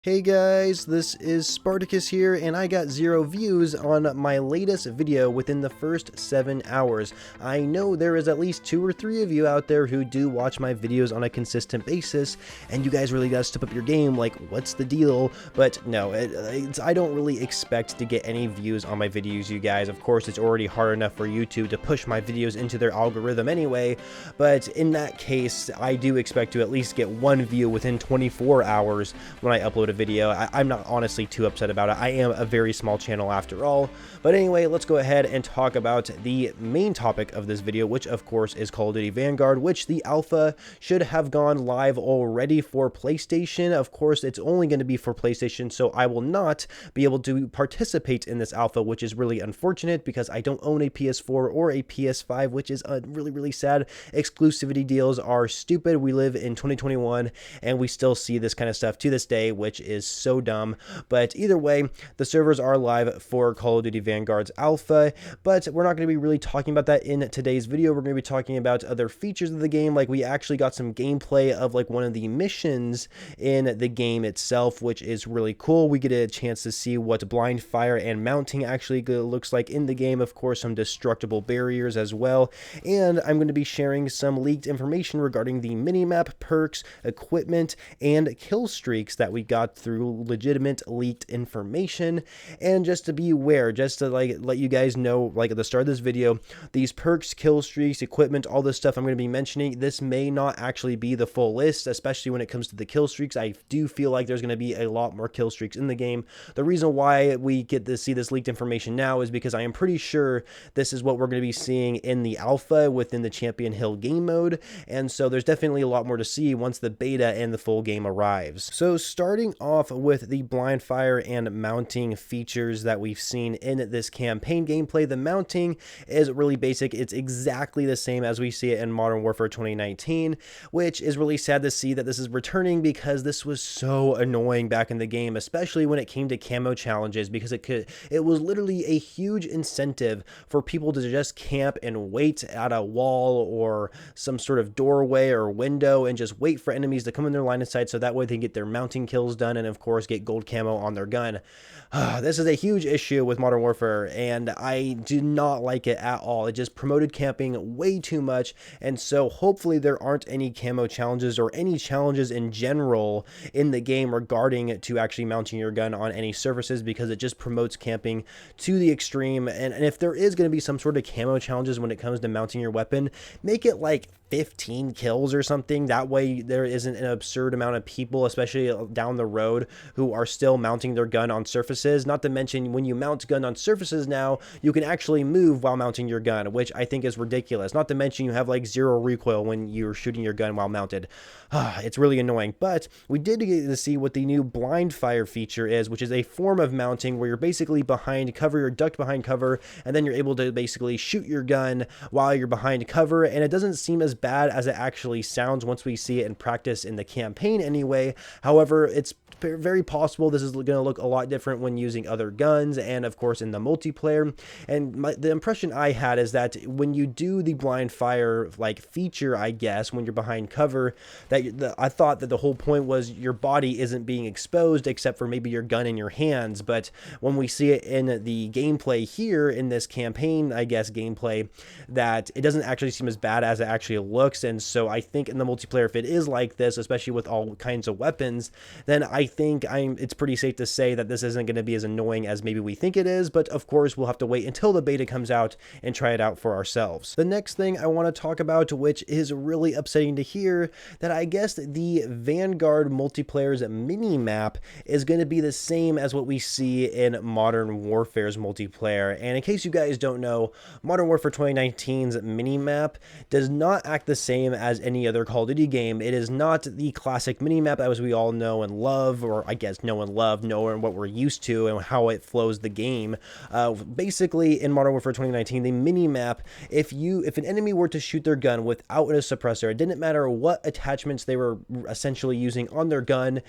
Hey guys, this is Spartacus here, and I got 0 views on my latest video within the first 7 hours. I know there is at least 2 or 3 of you out there who do watch my videos on a consistent basis, and you guys really gotta step up your game, like, what's the deal? But no, I don't really expect to get any views on my videos, you guys. Of course, it's already hard enough for YouTube to push my videos into their algorithm anyway, but in that case, I do expect to at least get 1 view within 24 hours when I upload a video. I'm not honestly too upset about it. I am a very small channel after all. But anyway, let's go ahead and talk about the main topic of this video, which of course is Call of Duty Vanguard, which the alpha should have gone live already for PlayStation. Of course, it's only going to be for PlayStation, so I will not be able to participate in this alpha, which is really unfortunate because I don't own a PS4 or a PS5, which is really sad. Exclusivity deals are stupid. We live in 2021 and we still see this kind of stuff to this day, which is so dumb. But either way, the servers are live for Call of Duty Vanguard's alpha, but we're not going to be really talking about that in today's video. We're going to be talking about other features of the game. Like, we actually got some gameplay of like one of the missions in the game itself, which is really cool. We get a chance to see what Blindfire and Mounting actually looks like in the game. Of course, some destructible barriers as well. And I'm going to be sharing some leaked information regarding the minimap, perks, equipment, and killstreaks that we got through legitimate leaked information. And just to be aware, just to like let you guys know, like at the start of this video, these perks, killstreaks, equipment, all this stuff I'm going to be mentioning, this may not actually be the full list, especially when it comes to the killstreaks. I do feel like there's going to be a lot more killstreaks in the game. The reason why we get to see this leaked information now is because I am pretty sure this is what we're going to be seeing in the alpha within the Champion Hill game mode, and so there's definitely a lot more to see once the beta and the full game arrives. So starting off with the Blindfire and Mounting features that we've seen in this campaign gameplay, the mounting is really basic. It's exactly the same as we see it in Modern Warfare 2019, which is really sad to see that this is returning because this was so annoying back in the game, especially when it came to camo challenges, because it was literally a huge incentive for people to just camp and wait at a wall or some sort of doorway or window and just wait for enemies to come in their line of sight, so that way they can get their mounting kills done and of course get gold camo on their gun. This is a huge issue with Modern Warfare, and I do not like it at all. It just promoted camping way too much, and so hopefully there aren't any camo challenges or any challenges in general in the game regarding to actually mounting your gun on any surfaces, because it just promotes camping to the extreme. And if there is going to be some sort of camo challenges when it comes to mounting your weapon, make it like 15 kills or something. That way there isn't an absurd amount of people, especially down the road, who are still mounting their gun on surfaces. Not to mention, when you mount gun on surfaces now, you can actually move while mounting your gun, which I think is ridiculous. Not to mention you have like 0 recoil when you're shooting your gun while mounted. It's really annoying. But we did get to see what the new blind fire feature is, which is a form of mounting where you're basically behind cover, you're ducked behind cover, and then you're able to basically shoot your gun while you're behind cover. And it doesn't seem as bad as it actually sounds once we see it in practice in the campaign anyway. However, it's very possible this is going to look a lot different when using other guns and of course in the multiplayer. And the impression I had is that when you do the blind fire like feature, I guess when you're behind cover, that I thought that the whole point was your body isn't being exposed except for maybe your gun in your hands. But when we see it in the gameplay here in this campaign, I guess gameplay, that it doesn't actually seem as bad as it actually looks. And so I think in the multiplayer, if it is like this, especially with all kinds of weapons, then I think it's pretty safe to say that this isn't going to be as annoying as maybe we think it is. But of course, we'll have to wait until the beta comes out and try it out for ourselves. The next thing I want to talk about, which is really upsetting to hear, that I guess the Vanguard multiplayer's mini-map is going to be the same as what we see in Modern Warfare's multiplayer. And in case you guys don't know, Modern Warfare 2019's mini-map does not act the same as any other Call of Duty game. It is not the classic mini-map as we all know and love, or I guess know and love, know what we're used to and how it flows the game. Basically, in Modern Warfare 2019, the mini-map, if an enemy were to shoot their gun without a suppressor, it didn't matter what attachments they were essentially using on their gun,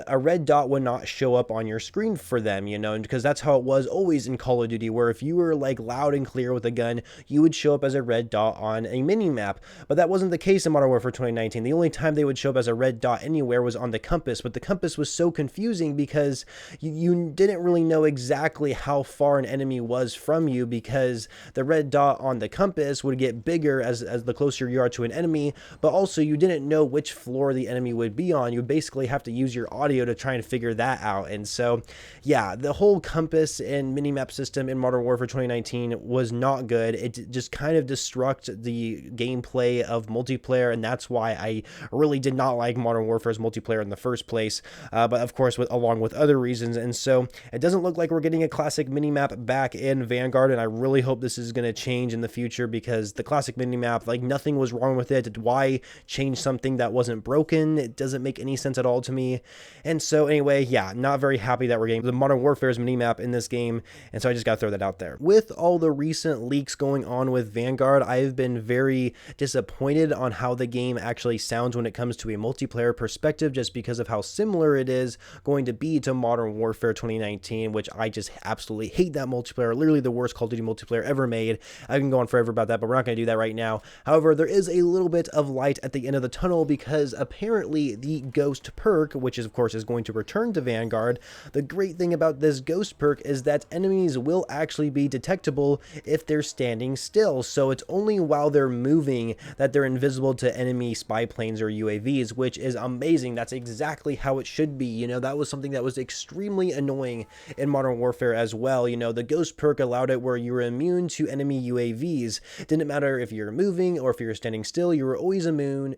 a red dot would not show up on your screen for them, you know, because that's how it was always in Call of Duty, where if you were like loud and clear with a gun, you would show up as a red dot on a mini-map. But that wasn't the case in Modern Warfare 2019. The only time they would show up as a red dot anywhere was on the compass, but the compass was so confusing because you didn't really know exactly how far an enemy was from you, because the red dot on the compass would get bigger as the closer you are to an enemy, but also you didn't know which floor the enemy would be on. You basically have to use your audio to try and figure that out. And so yeah, the whole compass and minimap system in Modern Warfare 2019 was not good. It just kind of destruct the gameplay of multiplayer, and that's why I really did not like Modern Warfare's multiplayer in the first place, but of course along with other reasons. And so it doesn't look like we're getting a classic minimap back in Vanguard, and I really hope this is going to change in the future, because the classic minimap, like, nothing was wrong with it. Why change something that wasn't broken? It doesn't make any sense at all to me. And so anyway, yeah, not very happy that we're getting the Modern Warfare's minimap in this game, and so I just gotta throw that out there. With all the recent leaks going on with Vanguard, I've been very disappointed on how the game actually sounds when it comes to a multiplayer perspective, just because of how similar it is going to be to Modern Warfare 2019, which I just absolutely hate that multiplayer. Literally the worst Call of Duty multiplayer ever made. I can go on forever about that, but we're not going to do that right now. However, there is a little bit of light at the end of the tunnel, because apparently the Ghost perk, which is of course is going to return to Vanguard, the great thing about this Ghost perk is that enemies will actually be detectable if they're standing still. So it's only while they're moving that they're invisible to enemy spy planes or UAVs, which is amazing. That's exactly how it should be. You know, that was something that was extremely annoying in Modern Warfare as well. You know, the Ghost perk allowed it where you were immune to enemy UAVs. It didn't matter if you're moving or if you're standing still, you were always immune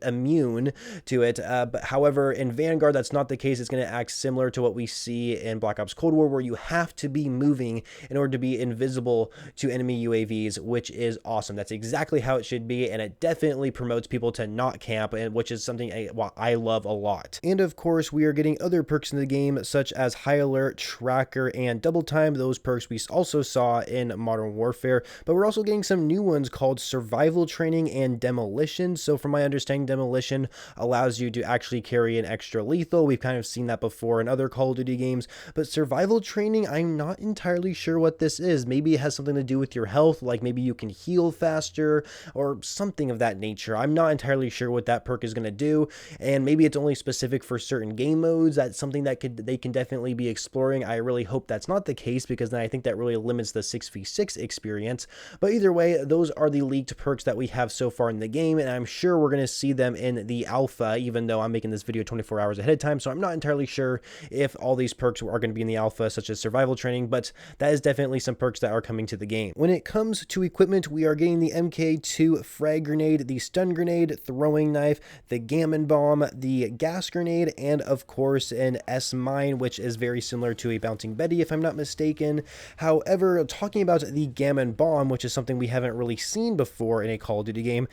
to it. But however, in Vanguard, that's not the case. It's going to act similar to what we see in Black Ops Cold War, where you have to be moving in order to be invisible to enemy UAVs, which is awesome. That's exactly how it should be, and it definitely promotes people to not camp, and which is something I love a lot. And of course, we are getting other perks in the game, such as High Alert, Tracker, and Double Time. Those perks we also saw in Modern Warfare, but we're also getting some new ones called Survival Training and Demolition. So from my understanding, Demolition allows you to actually carry an extra lethal. We've kind of seen that before in other Call of Duty games, but Survival Training, I'm not entirely sure what this is. Maybe it has something to do with your health, like maybe you can heal faster or something of that nature. I'm not entirely sure what that perk is going to do, and maybe it's only specific for certain game modes. That's something that they can definitely be exploring. I really hope that's not the case, because then I think that really limits the 6v6 experience. But either way, those are the leaked perks that we have so far in the game, and I'm sure we're going to see them in the alpha, even though I'm making this video 24 hours ahead of time, so I'm not entirely sure if all these perks are going to be in the alpha, such as Survival Training, but that is definitely some perks that are coming to the game. When it comes to equipment, we are getting the MK2 frag grenade, the stun grenade, throwing knife, the gammon bomb, the gas grenade, and of course an S-mine, which is very similar to a bouncing Betty, if I'm not mistaken. However, talking about the gammon bomb, which is something we haven't really seen before in a Call of Duty game,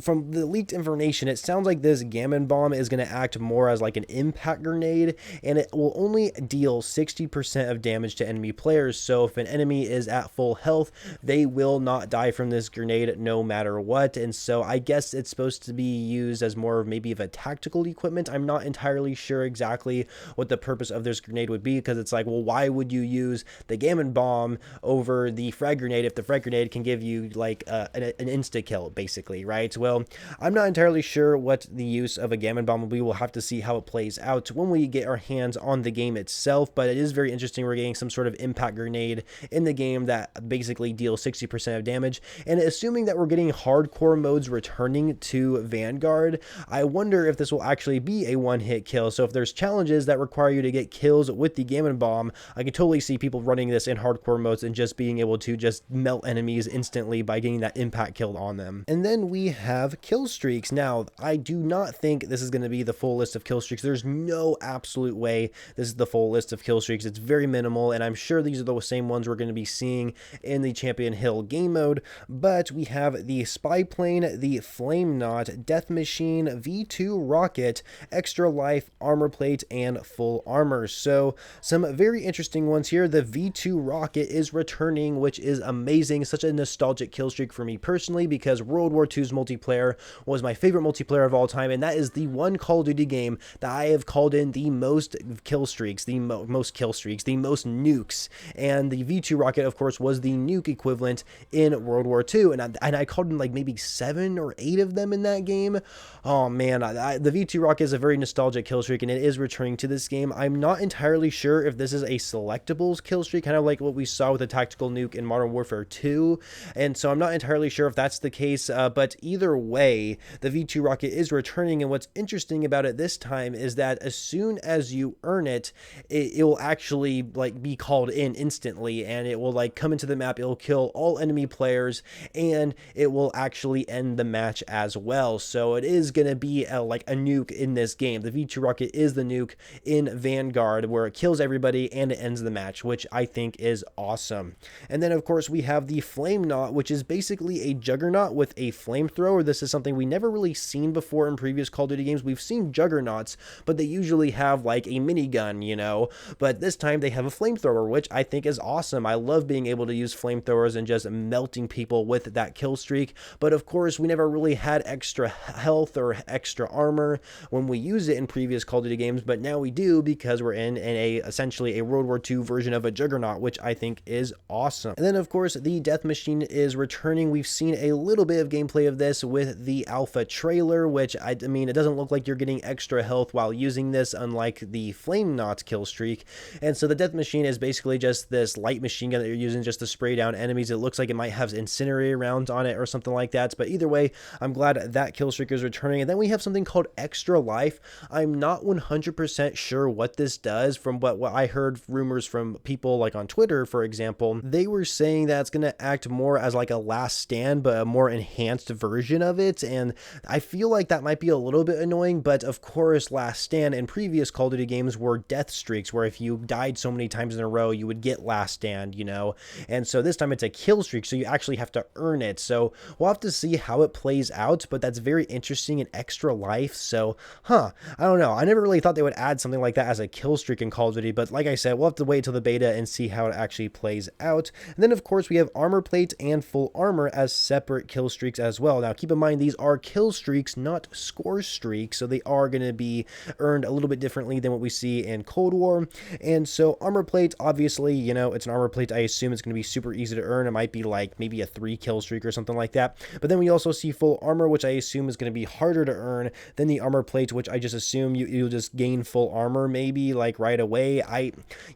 from the leaked information, it sounds like this gammon bomb is going to act more as like an impact grenade, and it will only deal 60% of damage to enemy players. So if an enemy is at full health, they will not die from this grenade no matter what. And so I guess it's supposed to be used as more of maybe of a tactical equipment. I'm not entirely sure exactly what the purpose of this grenade would be, because it's like, well, why would you use the gammon bomb over the frag grenade if the frag grenade can give you like an insta kill, basically, right? Well, I'm not entirely sure what the use of a gammon bomb will be. We'll have to see how it plays out when we get our hands on the game itself, but it is very interesting. We're getting some sort of impact grenade in the game that basically deals 60% of damage, and assuming that we're getting hardcore modes returning to Vanguard, I wonder if this will actually be a one-hit kill. So if there's challenges that require you to get kills with the gammon bomb, I can totally see people running this in hardcore modes and just being able to just melt enemies instantly by getting that impact kill on them. And then we have kill streaks. Now, I do not think this is going to be the full list of kill streaks. There's no absolute way this is the full list of kill streaks. It's very minimal, and I'm sure these are the same ones we're going to be seeing in the Champion Hill game mode. But we have the Spy Plane, the Flame Knot, Death Machine, V2 Rocket, Extra Life, Armor Plate, and Full Armor. So some very interesting ones here. The V2 Rocket is returning, which is amazing. Such a nostalgic kill streak for me personally, because World War II's multiplayer was my favorite multiplayer of all time, and that is the one Call of Duty game that I have called in the most kill streaks, the most nukes, and the V2 Rocket, of course, was the nuke equivalent in World War II, and I called in like maybe 7 or 8 of them in that game. Oh man, the V2 Rocket is a very nostalgic kill streak, and it is returning to this game. I'm not entirely sure if this is a selectables kill streak, kind of like what we saw with the tactical nuke in Modern Warfare 2, and so I'm not entirely sure if that's the case, but either way, the V2 rocket is returning, and what's interesting about it this time is that as soon as you earn it, it will actually like be called in instantly, and it will like come into the map, it'll kill all enemy players, and it will actually end the match as well. So it is going to be like a nuke in this game. The V2 rocket is the nuke in Vanguard, where it kills everybody and it ends the match, which I think is awesome. And then of course we have the flame knot, which is basically a juggernaut with a flamethrower. This is something we never really seen before in previous Call of Duty games. We've seen juggernauts, but they usually have like a minigun, you know, but this time they have a flamethrower, which I think is awesome. I love being able to use flamethrowers and just melting people with that kill streak, but of course we never really had extra health or extra armor when we use it in previous Call of Duty games, but now we do because we're in essentially a World War II version of a juggernaut, which I think is awesome. And then of course the death machine is returning. We've seen a little bit of gameplay of this with the alpha trailer, which I mean, it doesn't look like you're getting extra health while using this, unlike the flame knot kill streak. And so the death machine is basically just this light machine gun that you're using just to spray down enemies. It looks like it might have incendiary rounds on it or something like that, but either way, I'm glad that kill streak is returning. And then we have something called extra life. I'm not 100% sure what this does. From what I heard rumors from people like on Twitter, for example, they were saying that it's going to act more as like a last stand, but a more enhanced version of it. And I feel like that might be a little bit annoying, but of course last stand in previous Call of Duty games were death streaks, where if you died so many times in a row, you would get last stand, you know. And so this time it's a kill streak, so you actually have to earn it. So we'll have to see how it plays out, but that's very interesting and extra life. So I don't know, I never really thought they would add something like that as a kill streak in Call of Duty, but like I said, we'll have to wait till the beta and see how it actually plays out. And then of course we have armor plate and full armor as separate kill streaks as well. Now keep in mind, these are kill streaks, not score streaks, so they are going to be earned a little bit differently than what we see in Cold War. And so armor plate, obviously, you know, it's an armor plate. I assume it's going to be super easy to earn. It might be like maybe a 3 kill streak or something like that. But then we also see full armor, which I assume is going to be harder to earn than the armor plate, which I just assume you'll just gain full armor maybe like right away.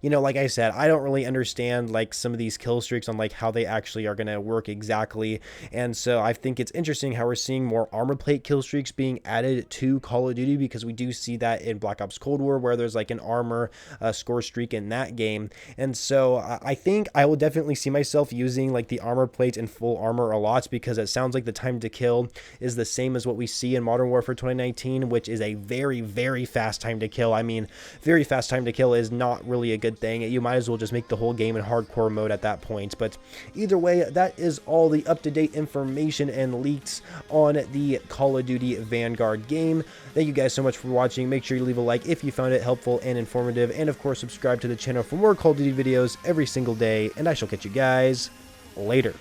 You know, like I said, I don't really understand like some of these kill streaks on like how they actually are going to work exactly. And so I think it's interesting how we're seeing more armor plate kill streaks being added to Call of Duty, because we do see that in Black Ops Cold War, where there's like an armor score streak in that game. And so I think I will definitely see myself using like the armor plate and full armor a lot, because it sounds like the time to kill is the same as what we see in Modern Warfare 2019, which is a very, very fast time to kill. I mean, very fast time to kill is not really a good thing. You might as well just make the whole game in hardcore mode at that point. But either way, that is all the up-to-date information and leaks on the Call of Duty Vanguard game. Thank you guys so much for watching. Make sure you leave a like if you found it helpful and informative, and of course subscribe to the channel for more Call of Duty videos every single day, and I shall catch you guys later.